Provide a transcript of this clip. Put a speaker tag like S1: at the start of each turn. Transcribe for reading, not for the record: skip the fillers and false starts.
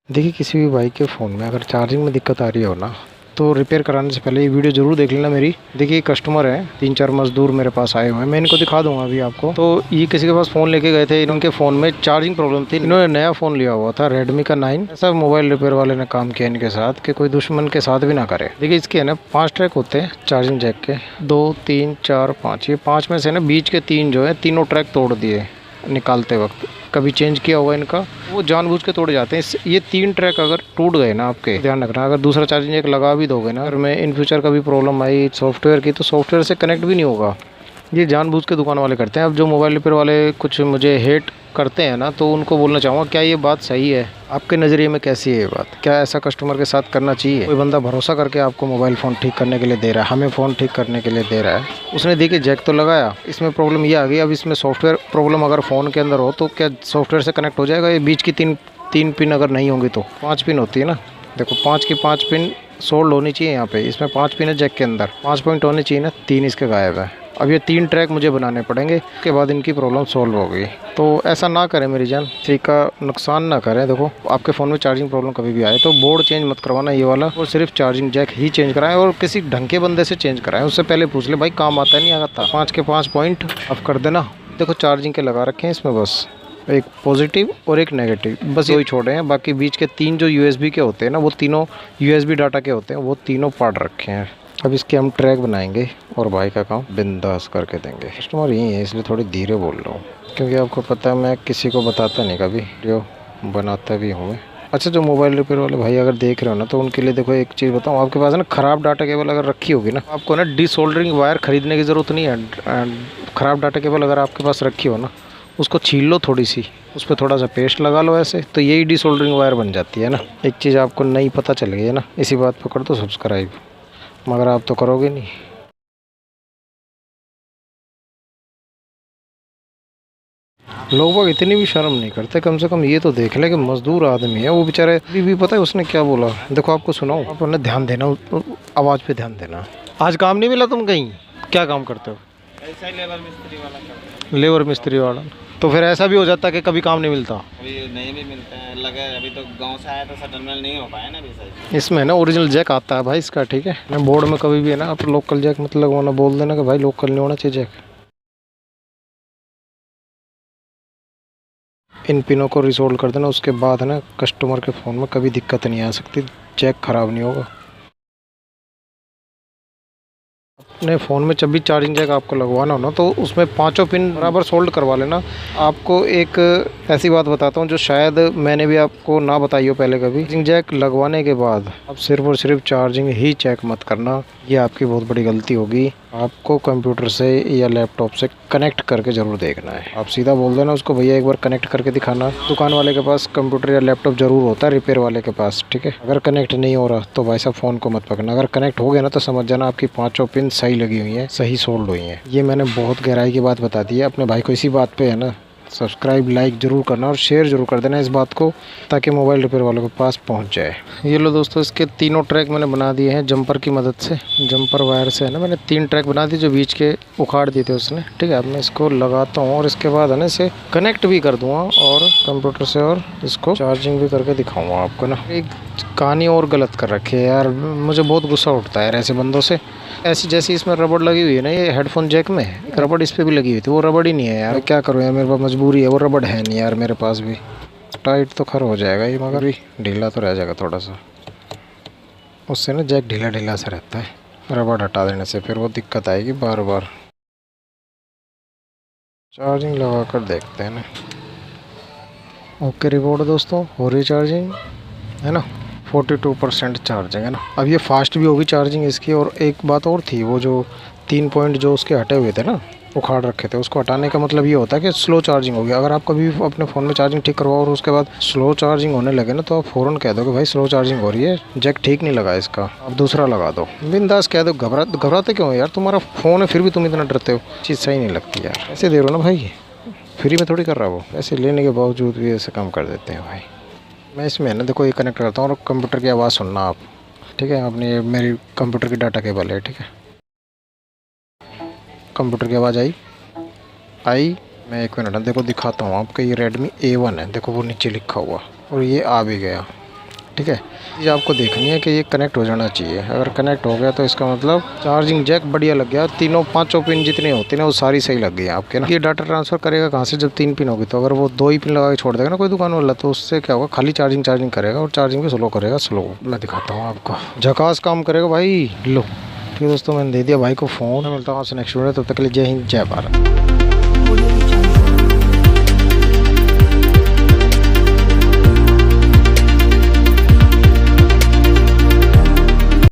S1: देखिए, किसी भी बाइक के फ़ोन में अगर चार्जिंग में दिक्कत आ रही हो ना, तो रिपेयर कराने से पहले ये वीडियो ज़रूर देख लेना मेरी। देखिए, कस्टमर है, 3-4 मज़दूर मेरे पास आए हुए हैं, मैं इनको दिखा दूंगा अभी आपको। तो ये किसी के पास फ़ोन लेके गए थे, इनके फ़ोन में चार्जिंग प्रॉब्लम थी। इन्होंने नया फ़ोन लिया हुआ था, रेडमी का 9। ऐसा मोबाइल रिपेयर वाले ने काम किया इनके साथ कि कोई दुश्मन के साथ भी ना करे। देखिए, इसके है ना 5 ट्रैक होते हैं चार्जिंग जैक के, 2, 3, 4, 5। ये 5 में से ना बीच के 3 जो है, तीनों ट्रैक तोड़ दिए निकालते वक्त। कभी चेंज किया होगा इनका, वो जानबूझ के तोड़ जाते हैं। ये 3 ट्रैक अगर टूट गए ना आपके, ध्यान रखना, अगर दूसरा चार्जिंग जैक लगा भी दोगे ना, अगर मैं इन फ्यूचर कभी प्रॉब्लम आई सॉफ्टवेयर की, तो सॉफ्टवेयर से कनेक्ट भी नहीं होगा। ये जानबूझ के दुकान वाले करते हैं। अब जो मोबाइल रिपेयर वाले कुछ मुझे हेट करते हैं ना, तो उनको बोलना चाहूँगा, क्या ये बात सही है? आपके नज़रिए में कैसी है ये बात? क्या ऐसा कस्टमर के साथ करना चाहिए? कोई बंदा भरोसा करके आपको मोबाइल फ़ोन ठीक करने के लिए दे रहा है, हमें फ़ोन ठीक करने के लिए दे रहा है, उसने देखिए जैक तो लगाया, इसमें प्रॉब्लम ये आ गई। अब इसमें सॉफ्टवेयर प्रॉब्लम अगर फ़ोन के अंदर हो, तो क्या सॉफ्टवेयर से कनेक्ट हो जाएगा? ये बीच की तीन पिन अगर नहीं होंगी तो 5 पिन होती है ना, देखो 5 की 5 पिन सोल्ड होनी चाहिए यहाँ पे। इसमें 5 पिन है जैक के अंदर, 5 पॉइंट होने चाहिए ना, 3 इसके गायब है। अब ये 3 ट्रैक मुझे बनाने पड़ेंगे, उसके बाद इनकी प्रॉब्लम सॉल्व होगी। तो ऐसा ना करें मेरी जान, किसी का नुकसान ना करें। देखो, आपके फ़ोन में चार्जिंग प्रॉब्लम कभी भी आए तो बोर्ड चेंज मत करवाना ये वाला, और सिर्फ चार्जिंग जैक ही चेंज कराएं, और किसी ढंग के बंदे से चेंज कराएं। उससे पहले पूछ ले भाई काम आता नहीं आता। 5 के 5 पॉइंट ऑफ कर देना। देखो, चार्जिंग के लगा रखे हैं इसमें, बस एक पॉजिटिव और एक नेगेटिव, बस यही छोड़े हैं। बाकी बीच के 3 जो यूएसबी के होते हैं ना, वो तीनों यूएसबी डाटा के होते हैं, वो तीनों पार्ट रखे हैं। अब इसके हम ट्रैक बनाएंगे और भाई का काम बिंदास करके देंगे। कस्टमर यही है, इसलिए थोड़ी धीरे बोल रहा हूँ, क्योंकि आपको पता है मैं किसी को बताता नहीं, कभी वीडियो बनाता भी हूँ मैं। अच्छा, जो मोबाइल रिपेयर वाले भाई अगर देख रहे हो ना, तो उनके लिए देखो एक चीज़ बताऊँ, आपके पास है ना ख़राब डाटा केबल अगर रखी होगी ना, आपको ना डिसोल्डरिंग वायर ख़रीदने की ज़रूरत नहीं है। ख़राब डाटा केबल अगर आपके पास रखी हो ना, उसको छील लो थोड़ी सी, उस पर थोड़ा सा पेस्ट लगा लो ऐसे, तो यही डिसोल्डरिंग वायर बन जाती है ना। एक चीज़ आपको नहीं पता चल गई है ना, इसी बात पर कर दो सब्सक्राइब, मगर आप तो करोगे नहीं। लोग बाग इतनी भी शर्म नहीं करते, कम से कम ये तो देख ले कि मजदूर आदमी है वो बेचारे। भी पता है उसने क्या बोला? देखो, आपको सुनाऊं, आप उन्हें ध्यान देना, आवाज़ पे ध्यान देना। आज काम नहीं मिला? तुम कहीं क्या काम करते हो?
S2: ऐसा ही लेबर मिस्त्री वाला काम।
S1: लेबर मिस्त्री वाला? तो फिर ऐसा भी हो जाता है कि कभी काम नहीं मिलता।
S2: अभी नहीं भी मिलता है, लगे अभी तो गांव से आया तो सेटलमेंट नहीं हो पाया ना अभी सही।
S1: इसमें ना ओरिजिनल जैक आता है भाई इसका, ठीक है ना। बोर्ड में कभी भी है ना, आप लोकल जैक मत लगवाना, बोल देना कि भाई लोकल नहीं होना चाहिए जैक। इन पिनों को रिसोल्व कर देना, उसके बाद है ना कस्टमर के फ़ोन में कभी दिक्कत नहीं आ सकती, जैक ख़राब नहीं होगा। अपने फ़ोन में जब भी चार्जिंग जैक आपको लगवाना हो ना, तो उसमें 5 पिन बराबर सोल्ड करवा लेना। आपको एक ऐसी बात बताता हूँ जो शायद मैंने भी आपको ना बताई हो पहले कभी। चार्जिंग जैक लगवाने के बाद आप सिर्फ और सिर्फ चार्जिंग ही चेक मत करना, ये आपकी बहुत बड़ी गलती होगी। आपको कंप्यूटर से या लैपटॉप से कनेक्ट करके ज़रूर देखना है। आप सीधा बोल देना उसको, भैया एक बार कनेक्ट करके दिखाना। दुकान वाले के पास कंप्यूटर या लैपटॉप ज़रूर होता है, रिपेयर वाले के पास, ठीक है। अगर कनेक्ट नहीं हो रहा तो भाई साहब फ़ोन को मत पकड़ना। अगर कनेक्ट हो गया ना, तो समझ जाना आपकी 5 पिन सही लगी हुई हैं, सही सोल्ड हुई हैं। ये मैंने बहुत गहराई की बात बता दी है। अपने भाई को इसी बात पे है ना सब्सक्राइब लाइक ज़रूर करना, और शेयर ज़रूर कर देना इस बात को, ताकि मोबाइल रिपेयर वालों के पास पहुंच जाए। ये लो दोस्तों, इसके तीनों ट्रैक मैंने बना दिए हैं जंपर की मदद से। जंपर वायर से है ना मैंने 3 ट्रैक बना दिए, जो बीच के उखाड़ दिए थे उसने, ठीक है। अब मैं इसको लगाता हूँ और इसके बाद है ना इसे कनेक्ट भी कर दूँगा और कंप्यूटर से, और इसको चार्जिंग भी करके दिखाऊँगा आपको ना। एक कहानी और गलत कर रखी है यार, मुझे बहुत गुस्सा उठता है यार ऐसे बंदों से। ऐसी जैसी इसमें रबड़ लगी हुई है ना, ये हेडफोन जैक में एक रबड़ इस पर भी लगी हुई थी, वो रबड़ ही नहीं है यार। क्या करूँ यार, मेरे पास मजबूरी है, वो रबड़ है नहीं यार मेरे पास भी। टाइट तो खर हो जाएगा ये, मगर भी ढीला तो रह जाएगा थोड़ा सा। उससे ना जैक ढीला ढीला सा रहता है, रबड़ हटा देने से फिर वो दिक्कत आएगी बार बार। चार्जिंग लगा कर देखते हैं ना। ओके रिपोर्ट दोस्तों, हो रही चार्जिंग है ना, 42% चार्जिंग है ना। अब ये फास्ट भी होगी चार्जिंग इसकी। और एक बात और थी, वो जो 3 पॉइंट जो उसके हटे हुए थे ना, उखाड़ रखे थे, उसको हटाने का मतलब ये होता है कि स्लो चार्जिंग होगी। अगर आप कभी अपने फ़ोन में चार्जिंग ठीक करवाओ और उसके बाद स्लो चार्जिंग होने लगे ना, तो आप फ़ौरन कह दो कि भाई स्लो चार्जिंग हो रही है, जैक ठीक नहीं लगा इसका, आप दूसरा लगा दो। बिंदास कह दो, घबराते क्यों यार? तुम्हारा फ़ोन है फिर भी तुम इतना डरते हो, चीज़ सही नहीं लगती यार। ऐसे दे रहे हो ना भाई, फ्री में थोड़ी कर रहा वो, ऐसे लेने के बावजूद भी ऐसे काम कर देते हैं भाई। मैं इसमें है ना देखो ये कनेक्ट करता हूँ, और कंप्यूटर की आवाज़ सुनना आप, ठीक है। आपने ये मेरी कंप्यूटर की डाटा केबल है, ठीक है। कंप्यूटर की आवाज़ आई। मैं 1 मिनट देखो दिखाता हूँ आपको। ये Redmi A1 है, देखो वो नीचे लिखा हुआ, और ये आ भी गया। ठीक है। ये आपको देखनी है कि ये कनेक्ट हो जाना चाहिए। अगर कनेक्ट हो गया तो इसका मतलब चार्जिंग जैक बढ़िया लग गया। तीनों 5 पिन जितने होते हैं वो सारी सही लग गई आपके ना। ये डाटा ट्रांसफर करेगा कहाँ से जब 3 पिन होगी, तो अगर वो 2 ही पिन लगा के छोड़ देगा ना कोई दुकान वाला, तो उससे क्या होगा, खाली चार्जिंग करेगा और चार्जिंग भी स्लो करेगा। स्लो मैं दिखाता हूँ आपको, झकास काम करेगा भाई। लो ठीक है दोस्तों, मैंने दे दिया भाई को फ़ोन। मिलता हूँ आपसे नेक्स्ट वीडियो, तब तक के लिए जय हिंद जय भारत।